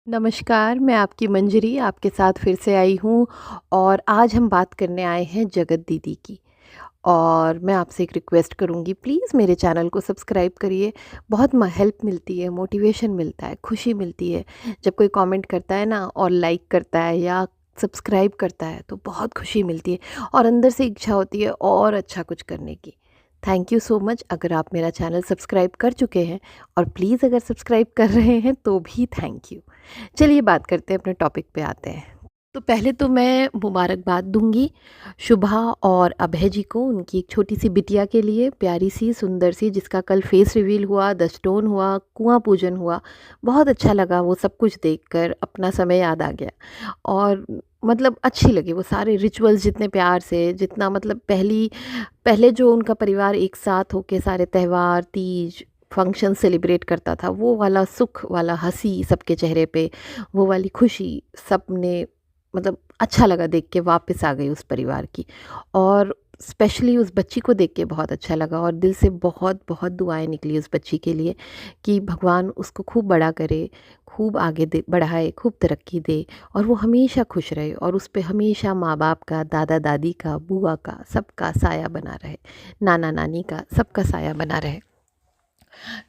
नमस्कार, मैं आपकी मंजरी आपके साथ फिर से आई हूँ और आज हम बात करने आए हैं जगत दीदी की। और मैं आपसे एक रिक्वेस्ट करूँगी, प्लीज़ मेरे चैनल को सब्सक्राइब करिए। बहुत हेल्प मिलती है, मोटिवेशन मिलता है, खुशी मिलती है। जब कोई कमेंट करता है ना और लाइक करता है या सब्सक्राइब करता है तो बहुत खुशी मिलती है और अंदर से इच्छा होती है और अच्छा कुछ करने की। थैंक यू सो मच अगर आप मेरा चैनल सब्सक्राइब कर चुके हैं, और प्लीज़ अगर सब्सक्राइब कर रहे हैं तो भी थैंक यू। चलिए बात करते हैं, अपने टॉपिक पे आते हैं। तो पहले तो मैं मुबारकबाद दूंगी शुभा और अभय जी को, उनकी एक छोटी सी बिटिया के लिए, प्यारी सी सुंदर सी, जिसका कल फेस रिवील हुआ, 10 स्टोन हुआ, कुआं पूजन हुआ। बहुत अच्छा लगा वो सब कुछ देखकर, अपना समय याद आ गया। और मतलब अच्छी लगी वो सारे रिचुअल्स, जितने प्यार से, जितना मतलब पहले जो उनका परिवार एक साथ होके सारे त्यौहार, तीज, फंक्शन सेलिब्रेट करता था, वो वाला सुख वाला हंसी सबके चेहरे पे, वो वाली खुशी, सबने मतलब अच्छा लगा देख के, वापस आ गई उस परिवार की। और स्पेशली उस बच्ची को देख के बहुत अच्छा लगा, और दिल से बहुत बहुत दुआएं निकली उस बच्ची के लिए कि भगवान उसको खूब बड़ा करे, खूब आगे दे बढ़ाए, खूब तरक्की दे, और वो हमेशा खुश रहे, और उस पे हमेशा माँ बाप का, दादा दादी का, बुआ का, सबका साया बना रहे, नाना नानी का, सबका साया बना रहे।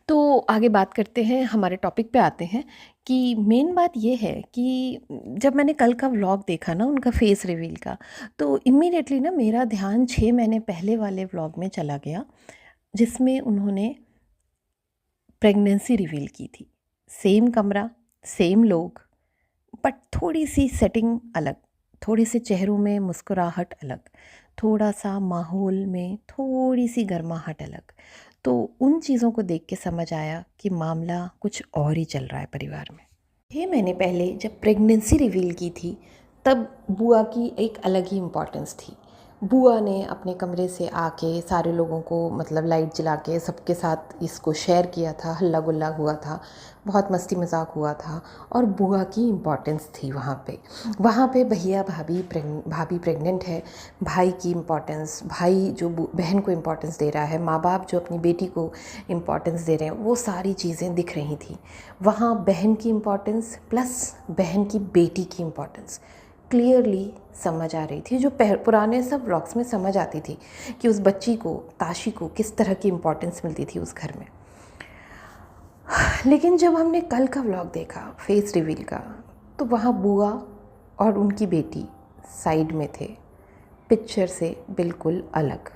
तो आगे बात करते हैं, हमारे टॉपिक पे आते हैं कि मेन बात ये है कि जब मैंने कल का व्लॉग देखा ना, उनका फेस रिवील का, तो इमीडिएटली ना मेरा ध्यान 6 महीने पहले वाले व्लॉग में चला गया, जिसमें उन्होंने प्रेगनेंसी रिवील की थी। सेम कमरा, सेम लोग, बट थोड़ी सी सेटिंग अलग, थोड़े से चेहरों में मुस्कुराहट अलग, थोड़ा सा माहौल में थोड़ी सी गर्माहट अलग। तो उन चीज़ों को देख के समझ आया कि मामला कुछ और ही चल रहा है परिवार में। 6 महीने पहले जब प्रेगनेंसी रिवील की थी, तब बुआ की एक अलग ही इम्पोर्टेंस थी। बुआ ने अपने कमरे से आके सारे लोगों को मतलब लाइट जला के सबके साथ इसको शेयर किया था, हल्ला गुल्ला हुआ था, बहुत मस्ती मजाक हुआ था। और बुआ की इम्पोर्टेंस थी वहाँ पे। वहाँ पे भैया भाभी प्रेग्नेंट है, भाई की इम्पोर्टेंस, भाई जो बहन को इम्पोर्टेंस दे रहा है, माँ बाप जो अपनी बेटी को इम्पोर्टेंस दे रहे हैं, वो सारी चीज़ें दिख रही थी वहाँ। बहन की इम्पोर्टेंस प्लस बहन की बेटी की इम्पोर्टेंस क्लियरली समझ आ रही थी, जो पुराने सब व्लॉग्स में समझ आती थी कि उस बच्ची को, ताशी को, किस तरह की इम्पोर्टेंस मिलती थी उस घर में। लेकिन जब हमने कल का व्लॉग देखा फेस रिवील का, तो वहाँ बुआ और उनकी बेटी साइड में थे, पिक्चर से बिल्कुल अलग।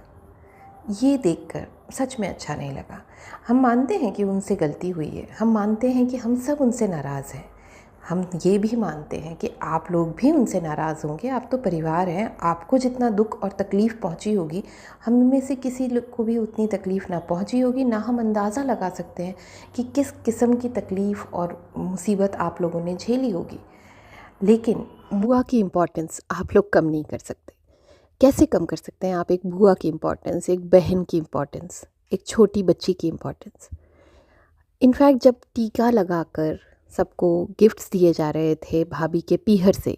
ये देखकर सच में अच्छा नहीं लगा। हम मानते हैं कि उनसे गलती हुई है, हम मानते हैं कि हम सब उनसे नाराज़ हैं, हम ये भी मानते हैं कि आप लोग भी उनसे नाराज़ होंगे, आप तो परिवार हैं, आपको जितना दुख और तकलीफ़ पहुंची होगी, हम में से किसी लोग को भी उतनी तकलीफ़ ना पहुंची होगी, ना हम अंदाज़ा लगा सकते हैं कि किस किस्म की तकलीफ़ और मुसीबत आप लोगों ने झेली होगी। लेकिन बुआ की इम्पोर्टेंस आप लोग कम नहीं कर सकते। कैसे कम कर सकते हैं आप एक बुआ की इम्पोर्टेंस, एक बहन की इम्पोर्टेंस, एक छोटी बच्ची की इम्पोर्टेंस? इनफैक्ट जब टीका लगाकर सबको गिफ्ट्स दिए जा रहे थे भाभी के पीहर से,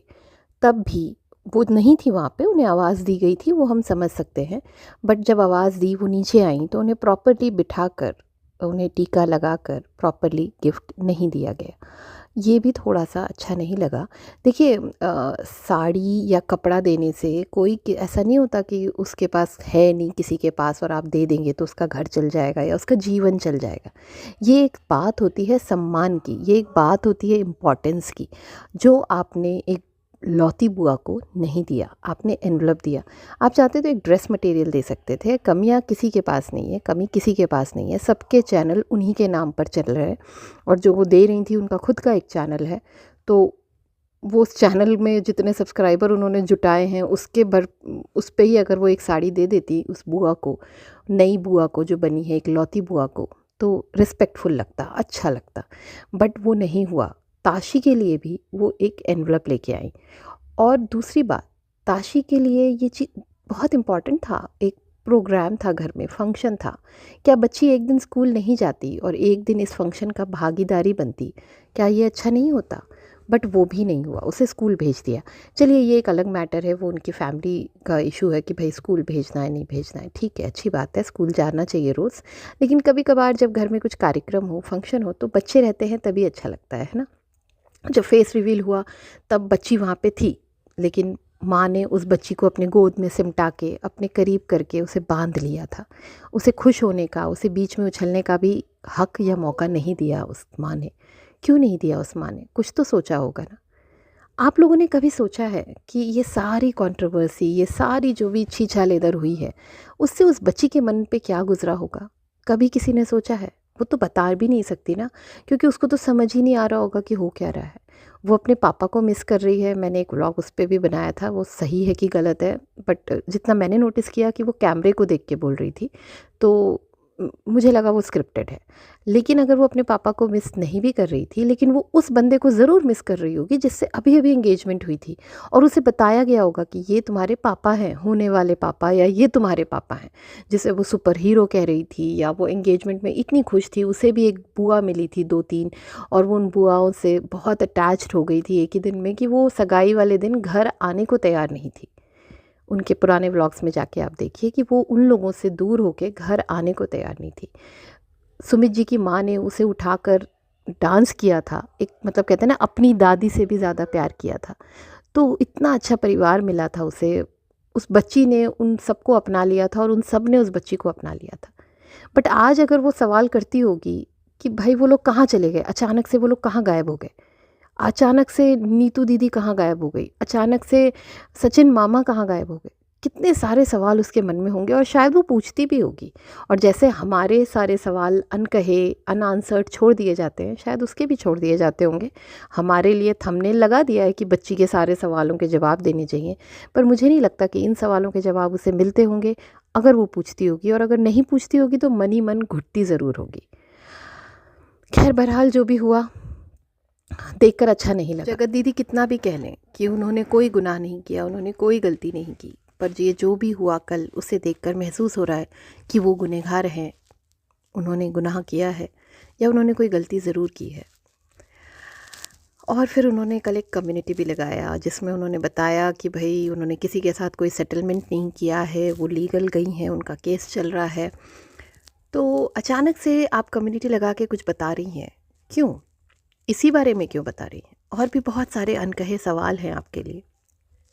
तब भी वो नहीं थी वहाँ पे, उन्हें आवाज़ दी गई थी, वो हम समझ सकते हैं। बट जब आवाज़ दी, वो नीचे आई, तो उन्हें प्रॉपर्ली बिठाकर, उन्हें टीका लगाकर प्रॉपर्ली गिफ्ट नहीं दिया गया। ये भी थोड़ा-सा अच्छा नहीं लगा। देखिए साड़ी या कपड़ा देने से कोई ऐसा नहीं होता कि उसके पास है नहीं किसी के पास, और आप दे देंगे तो उसका घर चल जाएगा या उसका जीवन चल जाएगा। ये एक बात होती है सम्मान की, ये एक बात होती है इम्पोर्टेंस की, जो आपने एक लौती बुआ को नहीं दिया, आपने एनवलप दिया। आप चाहते तो एक ड्रेस मटेरियल दे सकते थे। कमियाँ किसी के पास नहीं है, कमी किसी के पास नहीं है, सबके चैनल उन्हीं के नाम पर चल रहे हैं, और जो वो दे रही थी उनका खुद का एक चैनल है, तो वो उस चैनल में जितने सब्सक्राइबर उन्होंने जुटाए हैं उस पे ही अगर वो एक साड़ी दे देती उस बुआ को, नई बुआ को जो बनी है, एक लौती बुआ को, तो रिस्पेक्टफुल लगता, अच्छा लगता। बट वो नहीं हुआ। ताशी के लिए भी वो एक एनवलप लेके आई। और दूसरी बात, ताशी के लिए ये चीज़ बहुत इम्पॉर्टेंट था, एक प्रोग्राम था घर में, फंक्शन था। क्या बच्ची एक दिन स्कूल नहीं जाती और एक दिन इस फंक्शन का भागीदारी बनती, क्या ये अच्छा नहीं होता? बट वो भी नहीं हुआ, उसे स्कूल भेज दिया। चलिए ये एक अलग मैटर है, वो उनकी फैमिली का इशू है कि भाई स्कूल भेजना है नहीं भेजना है, ठीक है, अच्छी बात है, स्कूल जाना चाहिए रोज़। लेकिन कभी कभार जब घर में कुछ कार्यक्रम हो, फंक्शन हो, तो बच्चे रहते हैं तभी अच्छा लगता है ना। जब फेस रिवील हुआ तब बच्ची वहाँ पे थी, लेकिन माँ ने उस बच्ची को अपने गोद में सिमटा के अपने करीब करके उसे बांध लिया था। उसे खुश होने का, उसे बीच में उछलने का भी हक या मौका नहीं दिया उस माँ ने। क्यों नहीं दिया उस माँ ने? कुछ तो सोचा होगा ना। आप लोगों ने कभी सोचा है कि ये सारी कंट्रोवर्सी, ये सारी जो भी छीछा लेदर हुई है, उससे उस बच्ची के मन पे क्या गुजरा होगा? कभी किसी ने सोचा है? वो तो बता भी नहीं सकती ना, क्योंकि उसको तो समझ ही नहीं आ रहा होगा कि हो क्या रहा है। वो अपने पापा को मिस कर रही है। मैंने एक व्लॉग उस पे भी बनाया था, वो सही है कि गलत है, बट जितना मैंने नोटिस किया कि वो कैमरे को देख के बोल रही थी, तो मुझे लगा वो स्क्रिप्टेड है। लेकिन अगर वो अपने पापा को मिस नहीं भी कर रही थी, लेकिन वो उस बंदे को ज़रूर मिस कर रही होगी जिससे अभी-अभी एंगेजमेंट हुई थी, और उसे बताया गया होगा कि ये तुम्हारे पापा हैं, होने वाले पापा, या ये तुम्हारे पापा हैं। जिसे वो सुपर हीरो कह रही थी, या वो एंगेजमेंट में इतनी खुश थी, उसे भी एक बुआ मिली थी 2-3, और वो उन बुआओं से बहुत अटैच्ड हो गई थी एक ही दिन में, कि वो सगाई वाले दिन घर आने को तैयार नहीं थी। उनके पुराने व्लॉग्स में जाके आप देखिए कि वो उन लोगों से दूर होके घर आने को तैयार नहीं थी। सुमित जी की माँ ने उसे उठाकर डांस किया था, एक मतलब कहते हैं ना, अपनी दादी से भी ज़्यादा प्यार किया था। तो इतना अच्छा परिवार मिला था उसे, उस बच्ची ने उन सबको अपना लिया था और उन सब ने उस बच्ची को अपना लिया था। बट आज अगर वो सवाल करती होगी कि भाई वो लोग कहाँ चले गए, अचानक से वो लोग कहाँ गायब हो गए, अचानक से नीतू दीदी कहाँ गायब हो गई, अचानक से सचिन मामा कहाँ गायब हो गए, कितने सारे सवाल उसके मन में होंगे, और शायद वो पूछती भी होगी। और जैसे हमारे सारे सवाल अनकहे, अनआंसर्ड छोड़ दिए जाते हैं, शायद उसके भी छोड़ दिए जाते होंगे। हमारे लिए थंबनेल लगा दिया है कि बच्ची के सारे सवालों के जवाब देने चाहिए, पर मुझे नहीं लगता कि इन सवालों के जवाब उसे मिलते होंगे अगर वो पूछती होगी, और अगर नहीं पूछती होगी तो मन ही मन घुटती ज़रूर होगी। खैर, बहरहाल जो भी हुआ, देखकर अच्छा नहीं लगा। जगत दीदी कितना भी कह लें कि उन्होंने कोई गुनाह नहीं किया, उन्होंने कोई गलती नहीं की, पर ये जो भी हुआ कल, उसे देखकर महसूस हो रहा है कि वो गुनहगार हैं, उन्होंने गुनाह किया है, या उन्होंने कोई गलती ज़रूर की है। और फिर उन्होंने कल एक कम्युनिटी भी लगाया जिसमें उन्होंने बताया कि भाई उन्होंने किसी के साथ कोई सेटलमेंट नहीं किया है, वो लीगल गई हैं, उनका केस चल रहा है। तो अचानक से आप कम्युनिटी लगा के कुछ बता रही हैं, क्यों? इसी बारे में क्यों बता रही हैं? और भी बहुत सारे अनकहे सवाल हैं आपके लिए,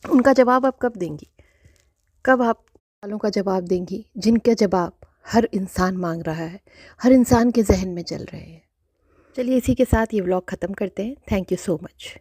उनका जवाब आप कब देंगी? कब आप सवालों का जवाब देंगी जिनका जवाब हर इंसान मांग रहा है, हर इंसान के जहन में चल रहे हैं? चलिए, इसी के साथ ये व्लॉग ख़त्म करते हैं। Thank you so much.